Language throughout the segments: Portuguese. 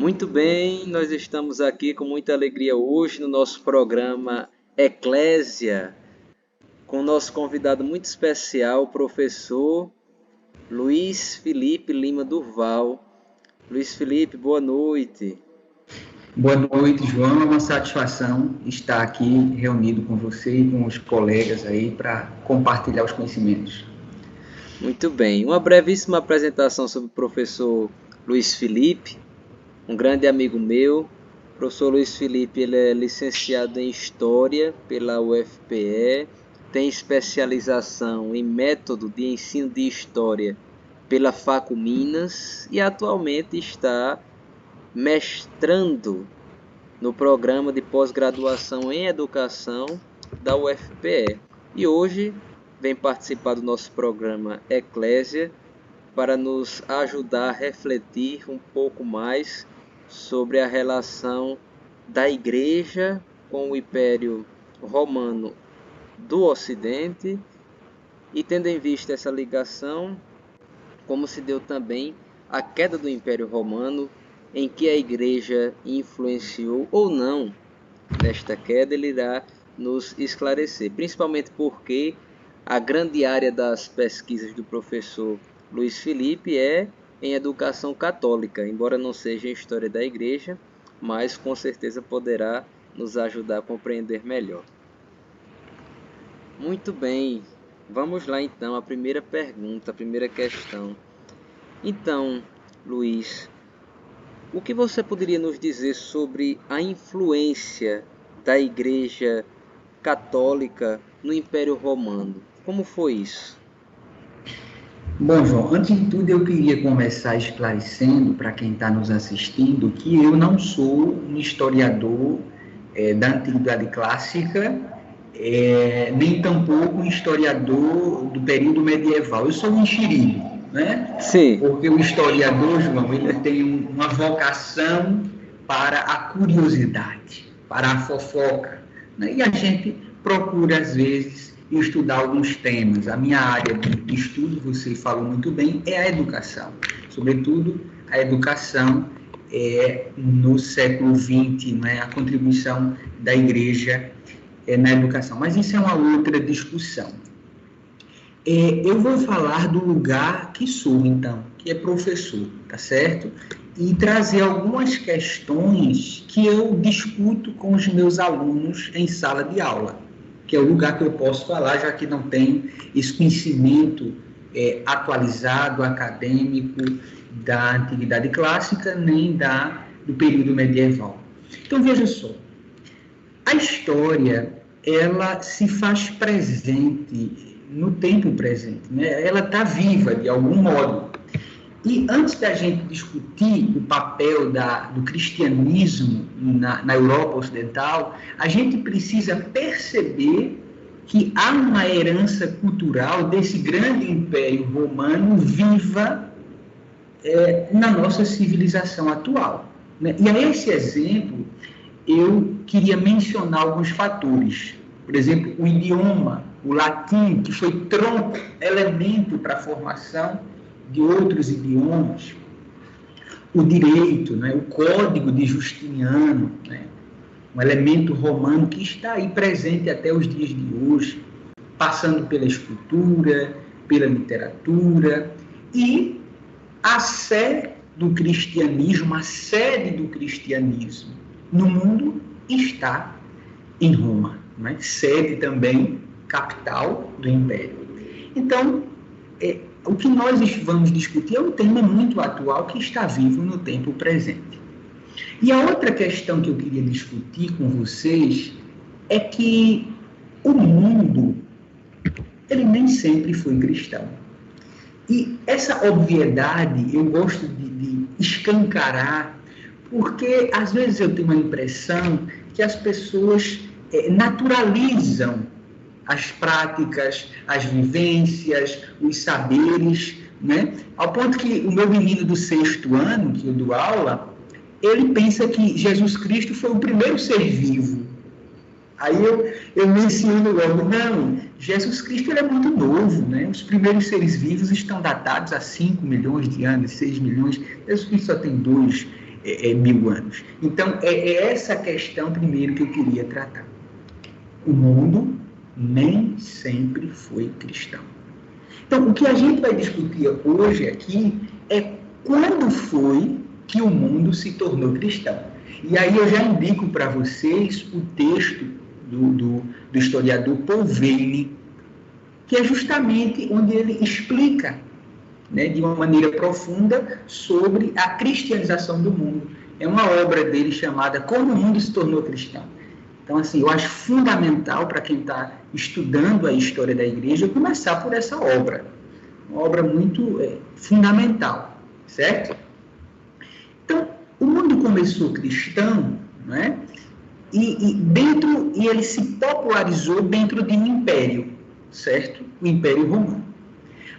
Muito bem, nós estamos aqui com muita alegria hoje no nosso programa Eclésia, com o nosso convidado muito especial, o professor Luiz Felipe Lima Durval. Luiz Felipe, boa noite. Boa noite, João. É uma satisfação estar aqui reunido com você e com os colegas aí para compartilhar os conhecimentos. Muito bem, uma brevíssima apresentação sobre o professor Luiz Felipe, um grande amigo meu. O professor Luiz Felipe, ele é licenciado em História pela UFPE, tem especialização em Método de Ensino de História pela Facu Minas e atualmente está mestrando no programa de pós-graduação em Educação da UFPE. E hoje vem participar do nosso programa Eclésia para nos ajudar a refletir um pouco mais sobre a relação da Igreja com o Império Romano do Ocidente e, tendo em vista essa ligação, como se deu também a queda do Império Romano, em que a Igreja influenciou ou não nesta queda. Ele irá nos esclarecer, principalmente porque a grande área das pesquisas do professor Luiz Felipe é em educação católica, embora não seja em história da Igreja, mas com certeza poderá nos ajudar a compreender melhor. Muito bem, vamos lá então, a primeira pergunta, a primeira questão. Então, Luiz, o que você poderia nos dizer sobre a influência da Igreja Católica no Império Romano? Como foi isso? Bom, João, antes de tudo eu queria começar esclarecendo para quem está nos assistindo que eu não sou um historiador da Antiguidade Clássica, nem tampouco um historiador do período medieval. Eu sou um enxerido, né? Sim. Porque o historiador, João, ele tem uma vocação para a curiosidade, para a fofoca, né? E a gente procura, às vezes, estudar alguns temas. A minha área de estudo, você falou muito bem, é a educação. Sobretudo, a educação no século XX, né? A contribuição da Igreja na educação. Mas isso é uma outra discussão. Eu vou falar do lugar que sou, então, que é professor, tá certo? E trazer algumas questões que eu discuto com os meus alunos em sala de aula, que é o lugar que eu posso falar, já que não tem esse conhecimento atualizado, acadêmico, da Antiguidade Clássica, nem do período medieval. Então, veja só, a história, ela se faz presente no tempo presente, né? Ela está viva, de algum modo. E antes da gente discutir o papel do cristianismo na Europa Ocidental, a gente precisa perceber que há uma herança cultural desse grande império romano viva na nossa civilização atual, né? E a esse exemplo, eu queria mencionar alguns fatores. Por exemplo, o idioma, o latim, que foi tronco, elemento para a formação de outros idiomas, o direito, né, o código de Justiniano, né, um elemento romano que está aí presente até os dias de hoje, passando pela escultura, pela literatura, e a sé do cristianismo, a sede do cristianismo no mundo está em Roma, né, sede também, capital do Império. Então, o que nós vamos discutir é um tema muito atual que está vivo no tempo presente. E a outra questão que eu queria discutir com vocês é que o mundo, ele nem sempre foi cristão. E essa obviedade eu gosto de escancarar, porque às vezes eu tenho a impressão que as pessoas naturalizam as práticas, as vivências, os saberes, né? Ao ponto que o meu menino do 6º ano, que eu dou aula, ele pensa que Jesus Cristo foi o primeiro ser vivo. Aí eu menciono logo, não, Jesus Cristo ele é muito novo, né? Os primeiros seres vivos estão datados a 5 milhões de anos, 6 milhões, Jesus Cristo só tem 2. 1000 anos. Então, é essa questão primeiro que eu queria tratar. O mundo nem sempre foi cristão. Então, o que a gente vai discutir hoje aqui é quando foi que o mundo se tornou cristão. E aí eu já indico para vocês o texto do historiador Paul Veyne, que é justamente onde ele explica, né, de uma maneira profunda sobre a cristianização do mundo. É uma obra dele chamada Como o Mundo se Tornou Cristão. Então, assim, eu acho fundamental para quem está estudando a história da igreja começar por essa obra. Uma obra muito fundamental, certo? Então, o mundo começou cristão, né? E ele se popularizou dentro de um império, certo? O Império Romano.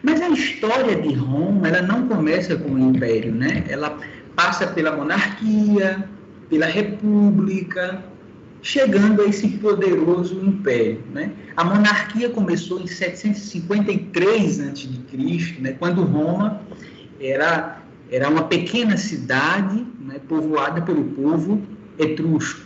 Mas a história de Roma, ela não começa com o império, né? Ela passa pela monarquia, pela república, chegando a esse poderoso império, né? A monarquia começou em 753 a.C., né? Quando Roma era uma pequena cidade, né, povoada pelo povo etrusco.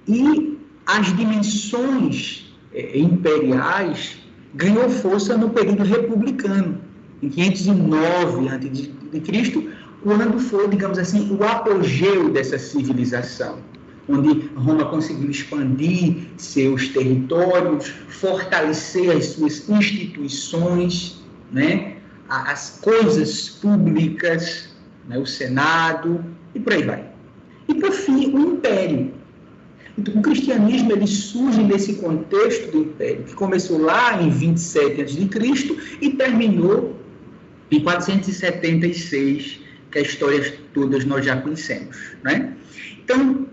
E as dimensões imperiais ganhou força no período republicano, em 509 a.C., quando foi, digamos assim, o apogeu dessa civilização, onde Roma conseguiu expandir seus territórios, fortalecer as suas instituições, né, as coisas públicas, né, o Senado, e por aí vai. E, por fim, o Império. Então, o cristianismo ele surge nesse contexto do Império, que começou lá em 27 a.C. e terminou em 476, que a história todas nós já conhecemos, né? Então,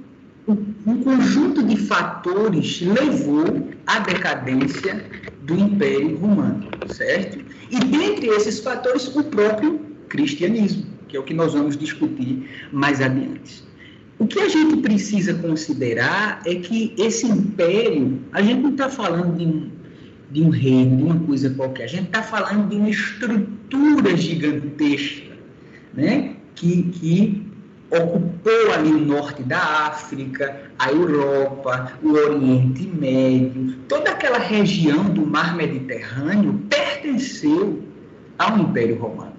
um conjunto de fatores levou à decadência do Império Romano, certo? E dentre esses fatores, o próprio cristianismo, que é o que nós vamos discutir mais adiante. O que a gente precisa considerar é que esse império, a gente não está falando de um reino, de uma coisa qualquer, a gente está falando de uma estrutura gigantesca, né? que ocupou ali o norte da África, a Europa, o Oriente Médio, toda aquela região do mar Mediterrâneo pertenceu ao Império Romano,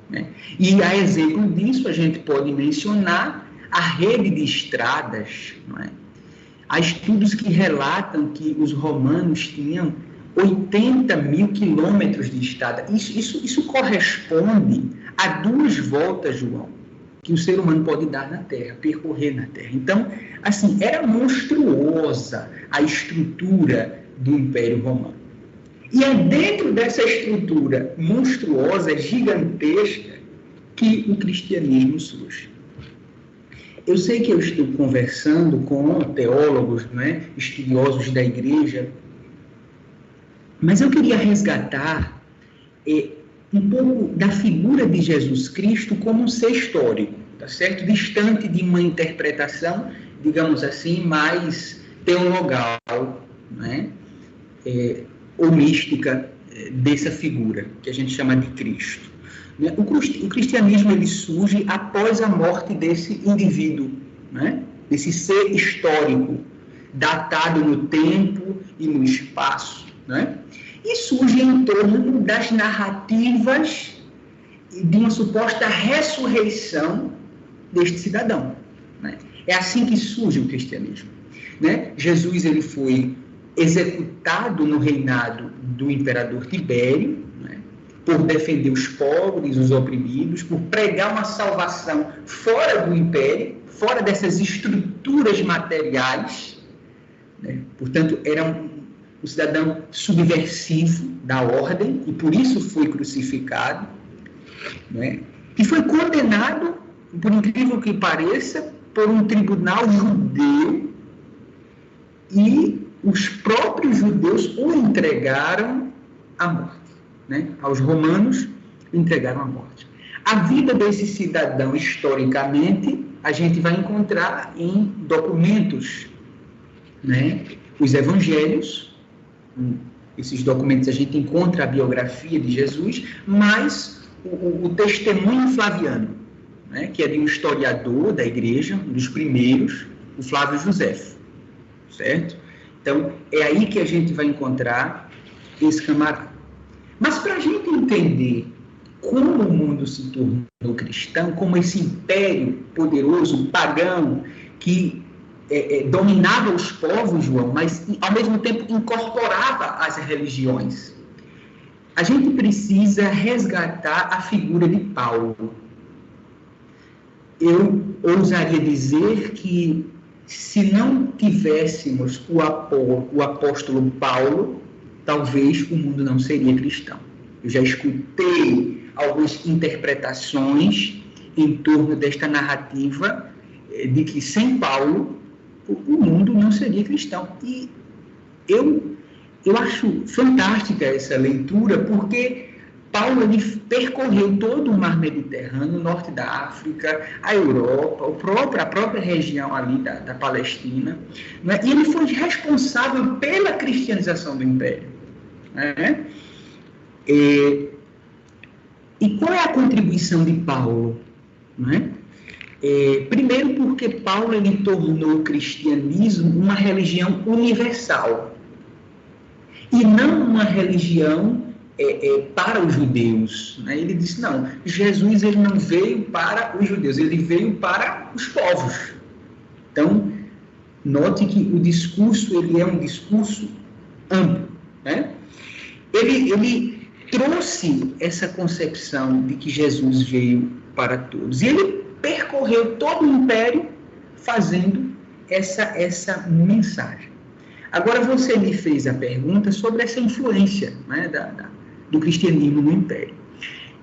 né? E a exemplo disso, a gente pode mencionar a rede de estradas, não é? Há estudos que relatam que os romanos tinham 80 mil quilômetros de estrada. Isso corresponde a 2 voltas, João, que o ser humano pode dar na Terra, percorrer na Terra. Então, assim, era monstruosa a estrutura do Império Romano. E é dentro dessa estrutura monstruosa, gigantesca, que o cristianismo surge. Eu sei que eu estou conversando com teólogos, né, estudiosos da igreja, mas eu queria resgatar um pouco da figura de Jesus Cristo como um ser histórico, tá certo? Distante de uma interpretação, digamos assim, mais teologal, né? Ou mística dessa figura, que a gente chama de Cristo. O cristianismo ele surge após a morte desse indivíduo, né? Desse ser histórico, datado no tempo e no espaço, né? E surge em torno das narrativas de uma suposta ressurreição deste cidadão, né? É assim que surge o cristianismo, né? Jesus ele foi executado no reinado do imperador Tibério, né, por defender os pobres, os oprimidos, por pregar uma salvação fora do império, fora dessas estruturas materiais, né? Portanto, era um cidadão subversivo da ordem e por isso foi crucificado, né? E foi condenado, por incrível que pareça, por um tribunal judeu, e os próprios judeus o entregaram à morte, né? Aos romanos o entregaram à morte. A vida desse cidadão, historicamente, a gente vai encontrar em documentos, né? Os evangelhos, esses documentos a gente encontra a biografia de Jesus, mas o testemunho flaviano, né, que é de um historiador da igreja, um dos primeiros, o Flávio Joséfo, certo? Então, é aí que a gente vai encontrar esse camarada. Mas para a gente entender como o mundo se tornou cristão, como esse império poderoso, pagão, que dominava os povos, João, mas ao mesmo tempo incorporava as religiões, a gente precisa resgatar a figura de Paulo. Eu ousaria dizer que, se não tivéssemos o apóstolo Paulo, talvez o mundo não seria cristão. Eu já escutei algumas interpretações em torno desta narrativa de que sem Paulo o mundo não seria cristão. E eu acho fantástica essa leitura, porque Paulo ele percorreu todo o mar Mediterrâneo, o norte da África, a Europa, a própria região ali da Palestina, né? E ele foi responsável pela cristianização do Império, né? E qual é a contribuição de Paulo, né? Primeiro porque Paulo ele tornou o cristianismo uma religião universal e não uma religião para os judeus, né? Ele disse, não, Jesus ele não veio para os judeus, ele veio para os povos. Então, note que o discurso ele é um discurso amplo, né? Ele trouxe essa concepção de que Jesus veio para todos. E ele percorreu todo o império fazendo essa mensagem. Agora, você me fez a pergunta sobre essa influência, né, do cristianismo no império.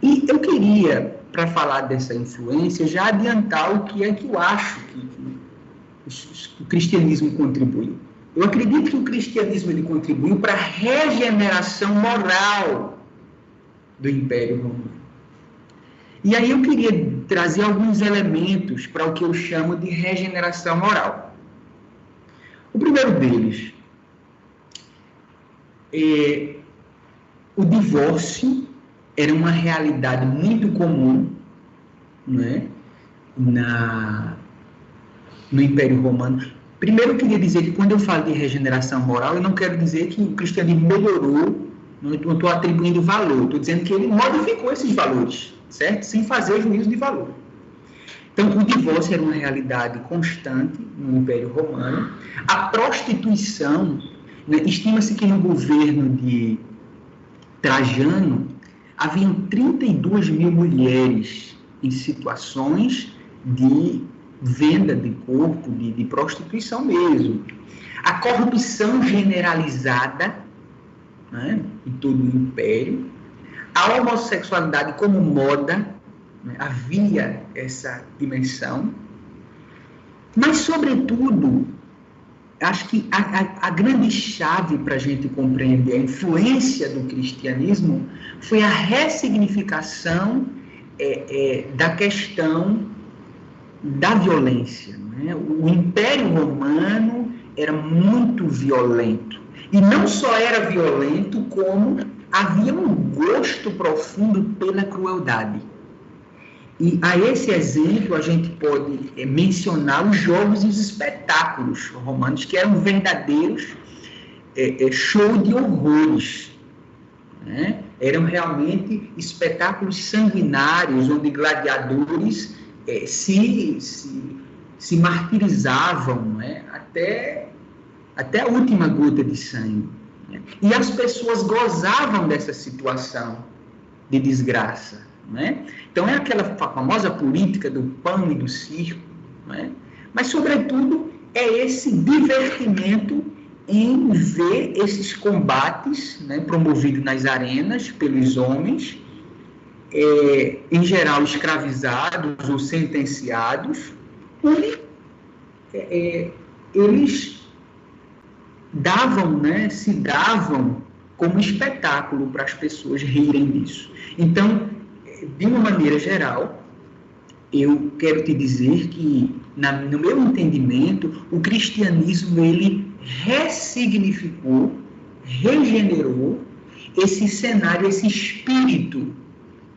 E eu queria, para falar dessa influência, já adiantar o que é que eu acho que o cristianismo contribuiu. Eu acredito que o cristianismo ele contribuiu para a regeneração moral do Império Romano. E aí eu queria trazer alguns elementos para o que eu chamo de regeneração moral. O primeiro deles o divórcio era uma realidade muito comum, né, no Império Romano. Primeiro, eu queria dizer que quando eu falo de regeneração moral, eu não quero dizer que o cristianismo melhorou, não estou atribuindo valor, estou dizendo que ele modificou esses valores, certo? Sem fazer juízo de valor. Então, o divórcio era uma realidade constante no Império Romano. A prostituição, né, estima-se que no governo de Trajano, haviam 32 mil mulheres em situações de venda de corpo, de prostituição mesmo. A corrupção generalizada, né, em todo o Império. A homossexualidade como moda, né, havia essa dimensão. Mas, sobretudo, acho que a grande chave para a gente compreender a influência do cristianismo foi a ressignificação da questão da violência. Né? O Império Romano era muito violento. E não só era violento, como havia um gosto profundo pela crueldade. E a esse exemplo a gente pode mencionar os jogos e os espetáculos romanos, que eram verdadeiros show de horrores, né? Eram realmente espetáculos sanguinários, onde gladiadores se martirizavam, né? até a última gota de sangue, né? E as pessoas gozavam dessa situação de desgraça, né? Então, é aquela famosa política do pão e do circo, né? Mas, sobretudo, é esse divertimento em ver esses combates, né, promovidos nas arenas pelos homens, em geral escravizados ou sentenciados, onde eles se davam como espetáculo para as pessoas rirem disso. Então, de uma maneira geral, eu quero te dizer que, no meu entendimento, o cristianismo, ele ressignificou, regenerou esse cenário, esse espírito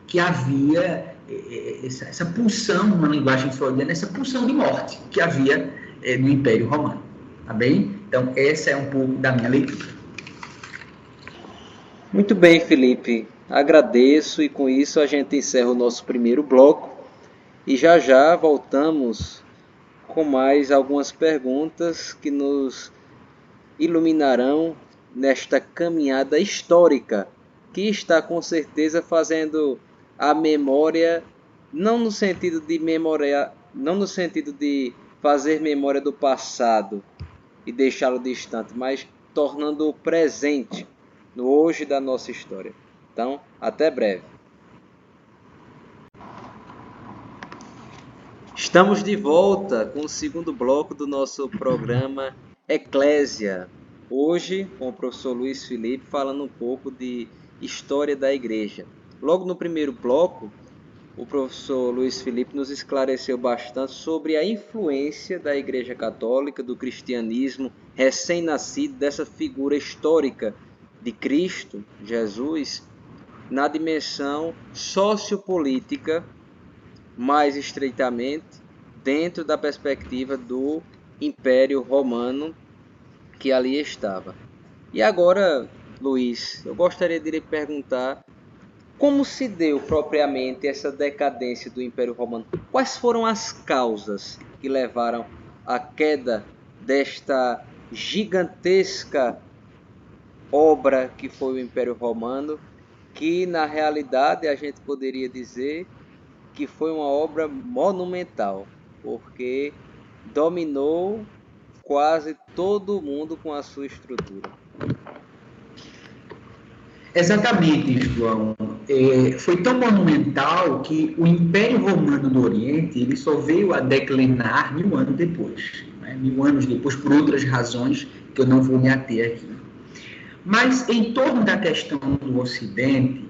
que havia essa pulsão, uma linguagem freudiana, essa pulsão de morte que havia no Império Romano. Tá bem? Então, essa é um pouco da minha leitura. Muito bem, Felipe. Agradeço e com isso a gente encerra o nosso primeiro bloco e já já voltamos com mais algumas perguntas que nos iluminarão nesta caminhada histórica que está com certeza fazendo a memória, não no sentido de memória, não no sentido de fazer memória do passado e deixá-lo distante, mas tornando-o presente no hoje da nossa história. Então, até breve. Estamos de volta com o segundo bloco do nosso programa Eclésia. Hoje, com o professor Luiz Felipe, falando um pouco de história da igreja. Logo no primeiro bloco, o professor Luiz Felipe nos esclareceu bastante sobre a influência da Igreja Católica, do cristianismo recém-nascido, dessa figura histórica de Cristo, Jesus, na dimensão sociopolítica, mais estreitamente, dentro da perspectiva do Império Romano que ali estava. E agora, Luiz, eu gostaria de lhe perguntar como se deu propriamente essa decadência do Império Romano? Quais foram as causas que levaram à queda desta gigantesca obra que foi o Império Romano, que na realidade a gente poderia dizer que foi uma obra monumental, porque dominou quase todo o mundo com a sua estrutura. Exatamente, João. Foi tão monumental que o Império Romano do Oriente ele só veio a declinar 1000 anos depois. Né? 1000 anos depois, por outras razões que eu não vou me ater aqui. Mas, em torno da questão do Ocidente,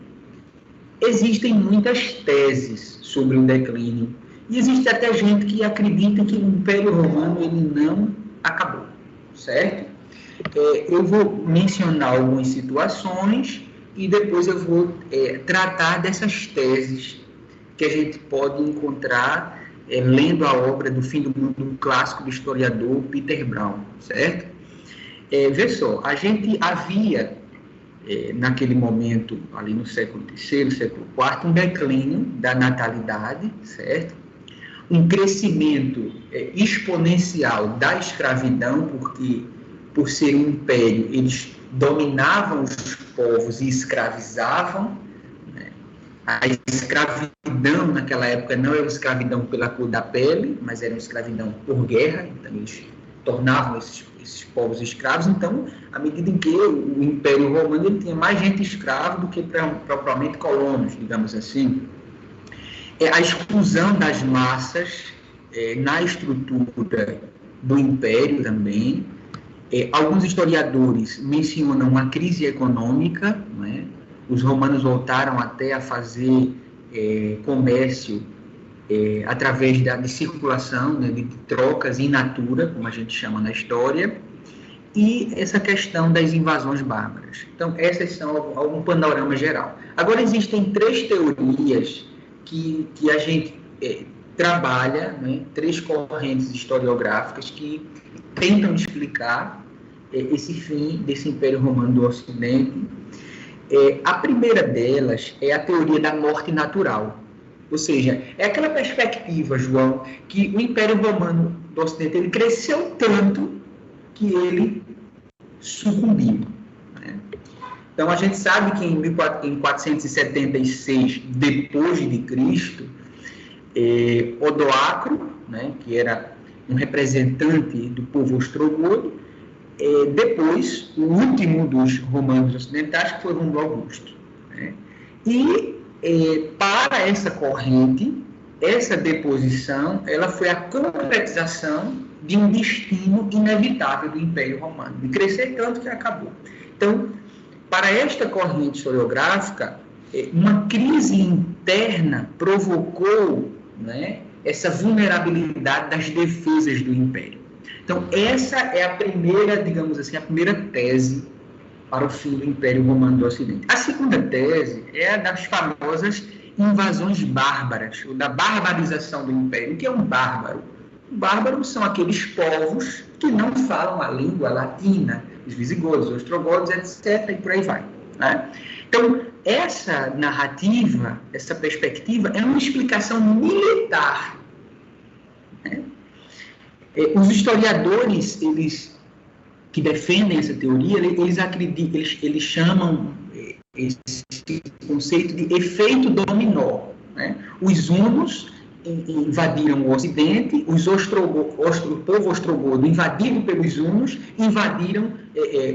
existem muitas teses sobre o declínio. E existe até gente que acredita que o Império Romano ele não acabou, certo? Eu vou mencionar algumas situações e depois eu vou tratar dessas teses que a gente pode encontrar lendo a obra do Fim do Mundo, um clássico do historiador Peter Brown, certo? Vê só, a gente havia, naquele momento, ali no século III, século IV, um declínio da natalidade, certo? Um crescimento exponencial da escravidão, porque, por ser um império, eles dominavam os povos e escravizavam. Né? A escravidão, naquela época, não era uma escravidão pela cor da pele, mas era uma escravidão por guerra, então eles tornavam esses povos escravos. Então, à medida em que o Império Romano ele tinha mais gente escrava do que propriamente colonos, digamos assim. A exclusão das massas na estrutura do Império também. Alguns historiadores mencionam uma crise econômica, né? Os romanos voltaram até a fazer comércio através de circulação, né, de trocas in natura, como a gente chama na história, e essa questão das invasões bárbaras. Então, essas são algum panorama geral. Agora, existem 3 teorias que a gente trabalha, né, 3 correntes historiográficas que tentam explicar esse fim desse Império Romano do Ocidente. A primeira delas é a teoria da morte natural. Ou seja, é aquela perspectiva, João, que o Império Romano do Ocidente ele cresceu tanto que ele sucumbiu. Né? Então, a gente sabe que em 476 depois de Cristo, Odoacro, né, que era um representante do povo ostrogodo, depois, o último dos romanos ocidentais, que foi Rômulo Augusto. Né? E, para essa corrente, essa deposição, ela foi a concretização de um destino inevitável do Império Romano, de crescer tanto que acabou. Então, para esta corrente historiográfica, uma crise interna provocou, né, essa vulnerabilidade das defesas do Império. Então, essa é a primeira, digamos assim, a primeira tese para o fim do Império Romano do Ocidente. A segunda tese é a das famosas invasões bárbaras, ou da barbarização do Império. O que é um bárbaro? Bárbaros são aqueles povos que não falam a língua latina, os visigodos, os ostrogodos, etc., e por aí vai. Né? Então, essa narrativa, essa perspectiva, é uma explicação militar. Né? Os historiadores, eles que defendem essa teoria, eles acreditam, eles chamam esse conceito de efeito dominó. Né? Os hunos invadiram o Ocidente, o povo ostrogodo, invadido pelos hunos, invadiram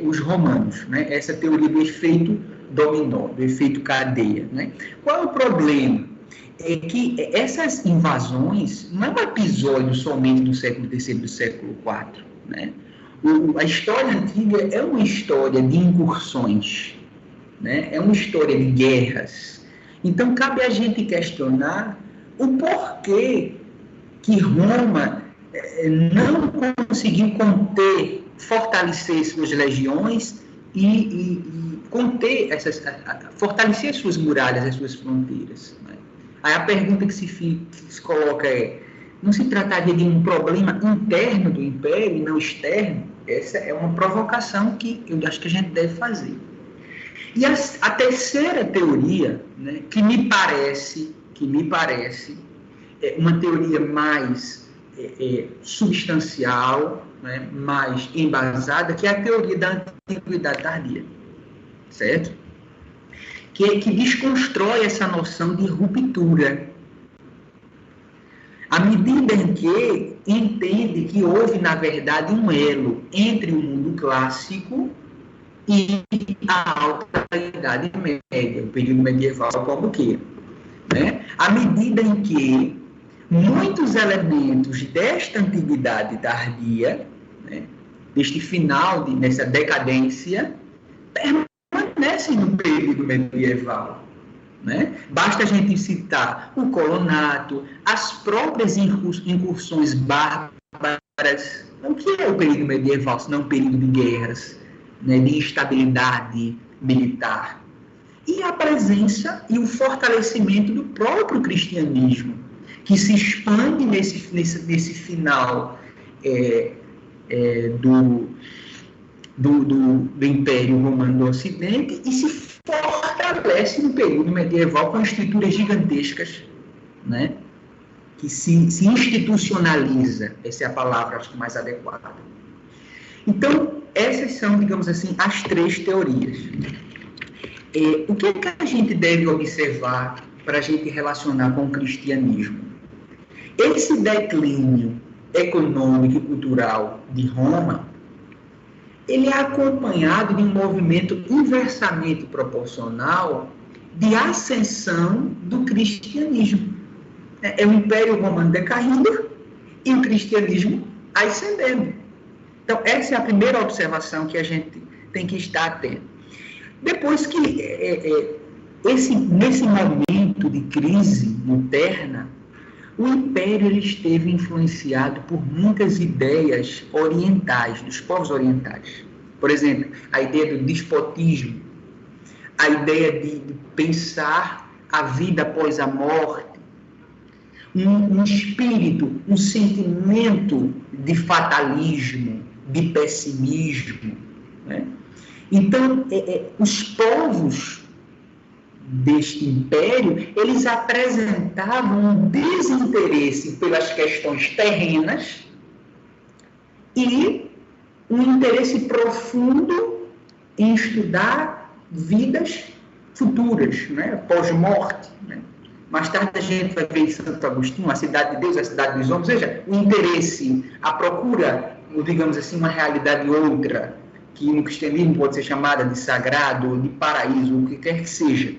os romanos. Né? Essa teoria do efeito dominó, do efeito cadeia. Né? Qual é o problema? É que essas invasões não é um episódio somente do século III e do século IV. Né? A história antiga é uma história de incursões, né? É uma história de guerras. Então, cabe a gente questionar o porquê que Roma não conseguiu conter, fortalecer suas legiões e conter fortalecer as suas muralhas, as suas fronteiras. Né? Aí a pergunta que se coloca é: não se trataria de um problema interno do Império e não externo? Essa é uma provocação que eu acho que a gente deve fazer. E a terceira teoria, né, que me parece uma teoria mais substancial, né, mais embasada, que é a teoria da antiguidade tardia, certo? Que desconstrói essa noção de ruptura. À medida em que entende que houve, na verdade, um elo entre o mundo clássico e a alta Idade Média, o período medieval, como que, né? À medida em que muitos elementos desta antiguidade tardia, né, deste final, dessa decadência, permanecem no período medieval. Né? Basta a gente citar o colonato, as próprias incursões bárbaras. O que é o período medieval, se não um período de guerras, né, de instabilidade militar? E a presença e o fortalecimento do próprio cristianismo, que se expande nesse final do Império Romano do Ocidente e se fortalece no período medieval com estruturas gigantescas, né? Que se institucionaliza, essa é a palavra, acho que mais adequada. Então, essas são, digamos assim, as três teorias. O que a gente deve observar para a gente relacionar com o cristianismo? Esse declínio econômico e cultural de Roma, ele é acompanhado de um movimento inversamente proporcional de ascensão do cristianismo. É o Império Romano decaindo e o cristianismo ascendendo. Então, essa é a primeira observação que a gente tem que estar atento. Depois que, nesse momento de crise interna, o Império ele esteve influenciado por muitas ideias orientais, dos povos orientais. Por exemplo, a ideia do despotismo, a ideia de pensar a vida após a morte, um espírito, um sentimento de fatalismo, de pessimismo. Né? Então, os povos deste império, eles apresentavam um desinteresse pelas questões terrenas e um interesse profundo em estudar vidas futuras, né? Pós-morte. Né? Mais tarde a gente vai ver em Santo Agostinho, a cidade de Deus, a cidade dos homens, ou seja, o interesse, a procura, digamos assim, uma realidade outra, que no cristianismo pode ser chamada de sagrado, de paraíso, o que quer que seja.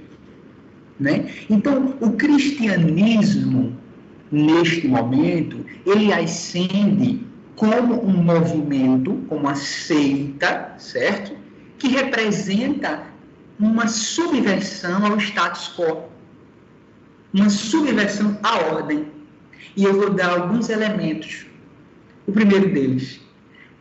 Né? Então, o cristianismo, neste momento, ele ascende como um movimento, como uma seita, certo? Que representa uma subversão ao status quo, uma subversão à ordem. E eu vou dar alguns elementos. O primeiro deles,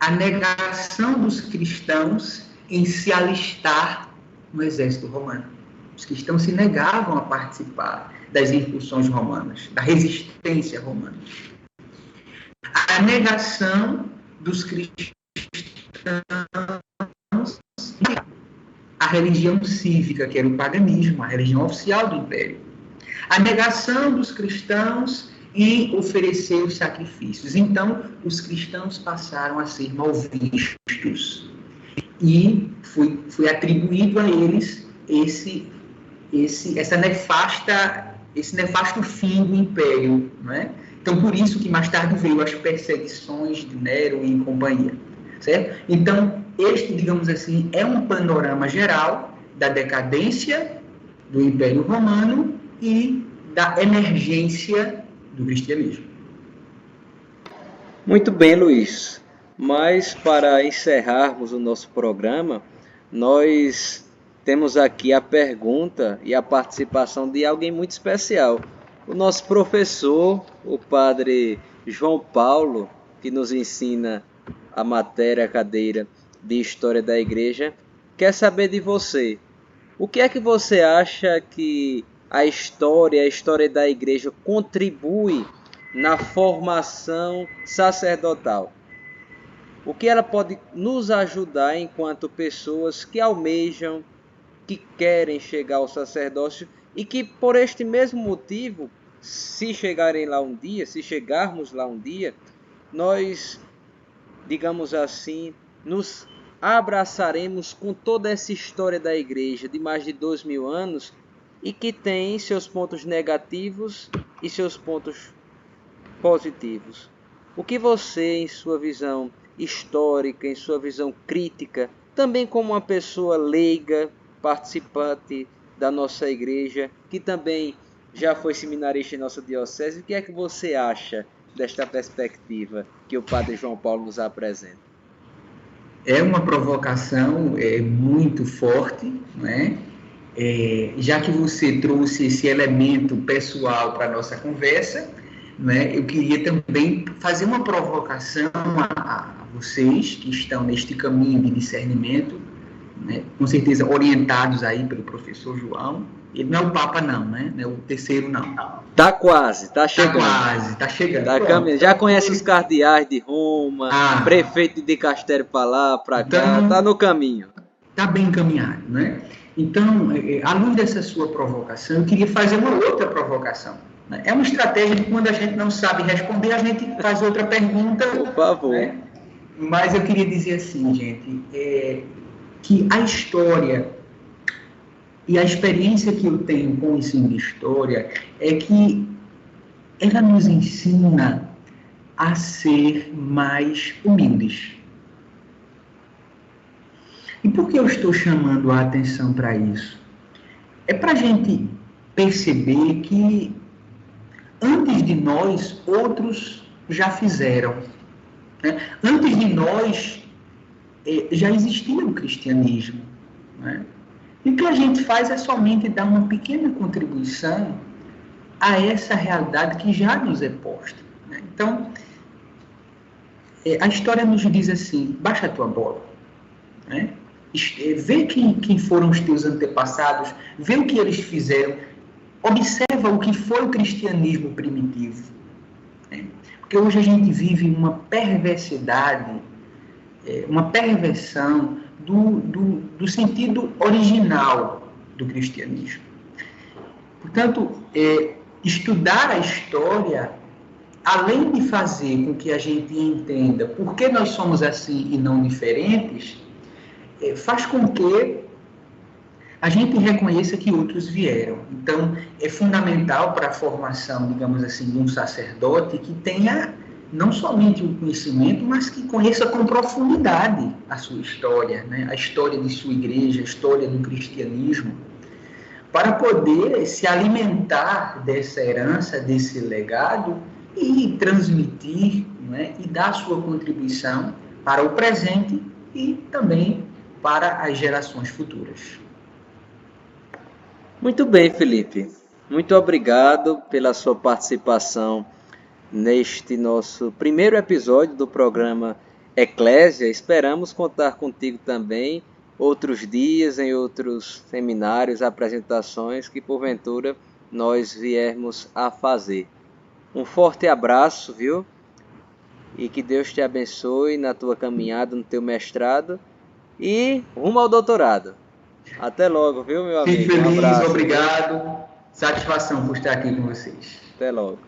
a negação dos cristãos em se alistar no exército romano. Os cristãos se negavam a participar das incursões romanas, da resistência romana. A negação dos cristãos à religião cívica, que era o paganismo, a religião oficial do Império. A negação dos cristãos e oferecer os sacrifícios. Então, os cristãos passaram a ser mal vistos. E foi atribuído a eles esse nefasto fim do Império, não é? Então, por isso que mais tarde veio as perseguições de Nero e companhia, certo? Então, este, digamos assim, é um panorama geral da decadência do Império Romano e da emergência do cristianismo. Muito bem, Luiz. Mas para encerrarmos o nosso programa, nós temos aqui a pergunta e a participação de alguém muito especial. O nosso professor, o padre João Paulo, que nos ensina a matéria, a cadeira de História da Igreja, quer saber de você. O que é que você acha que a história da Igreja contribui na formação sacerdotal? O que ela pode nos ajudar enquanto pessoas que almejam, que querem chegar ao sacerdócio e que por este mesmo motivo, se chegarmos lá um dia, nós, digamos assim, nos abraçaremos com toda essa história da Igreja de mais de 2000 anos e que tem seus pontos negativos e seus pontos positivos. O que você, em sua visão histórica, em sua visão crítica, também como uma pessoa leiga, participante da nossa igreja, que também já foi seminarista em nossa diocese, o que é que você acha desta perspectiva que o padre João Paulo nos apresenta? É uma provocação muito forte, né? Já que você trouxe esse elemento pessoal para a nossa conversa, né, eu queria também fazer uma provocação a vocês que estão neste caminho de discernimento, né, com certeza orientados aí pelo professor João. Ele não é o Papa não, né? Não é o terceiro não. Tá quase, tá chegando. Tá chegando. Tá caminhando. Já conhece os cardeais de Roma, prefeito de Castelo para lá, para cá, tá no caminho. Tá bem encaminhado, né? Então, à luz dessa sua provocação, eu queria fazer uma outra provocação. Né? É uma estratégia de quando a gente não sabe responder, a gente faz outra pergunta. Por favor. Né? Mas eu queria dizer assim, gente, que a história e a experiência que eu tenho com o ensino de história é que ela nos ensina a ser mais humildes. E por que eu estou chamando a atenção para isso? É para a gente perceber que antes de nós, outros já fizeram. Né? Antes de nós, já existia o cristianismo. Né? E o que a gente faz é somente dar uma pequena contribuição a essa realidade que já nos é posta. Né? Então, a história nos diz assim, baixa a tua bola. Né? Vê quem foram os teus antepassados, vê o que eles fizeram, observa o que foi o cristianismo primitivo. Né? Porque hoje a gente vive uma perversidade, uma perversão do sentido original do cristianismo. Portanto, estudar a história, além de fazer com que a gente entenda por que nós somos assim e não diferentes, faz com que a gente reconheça que outros vieram. Então, é fundamental para a formação, digamos assim, de um sacerdote que tenha não somente o conhecimento, mas que conheça com profundidade a sua história, né? A história de sua igreja, a história do cristianismo, para poder se alimentar dessa herança, desse legado e transmitir, né? E dar sua contribuição para o presente e também para as gerações futuras. Muito bem, Felipe. Muito obrigado pela sua participação neste nosso primeiro episódio do programa Eclésia. Esperamos contar contigo também outros dias, em outros seminários, apresentações que porventura nós viermos a fazer. Um forte abraço, viu? E que Deus te abençoe na tua caminhada, no teu mestrado e rumo ao doutorado. Até logo, viu, meu amigo? Fico feliz, Um abraço. obrigado. Satisfação por estar aqui com vocês. Até logo.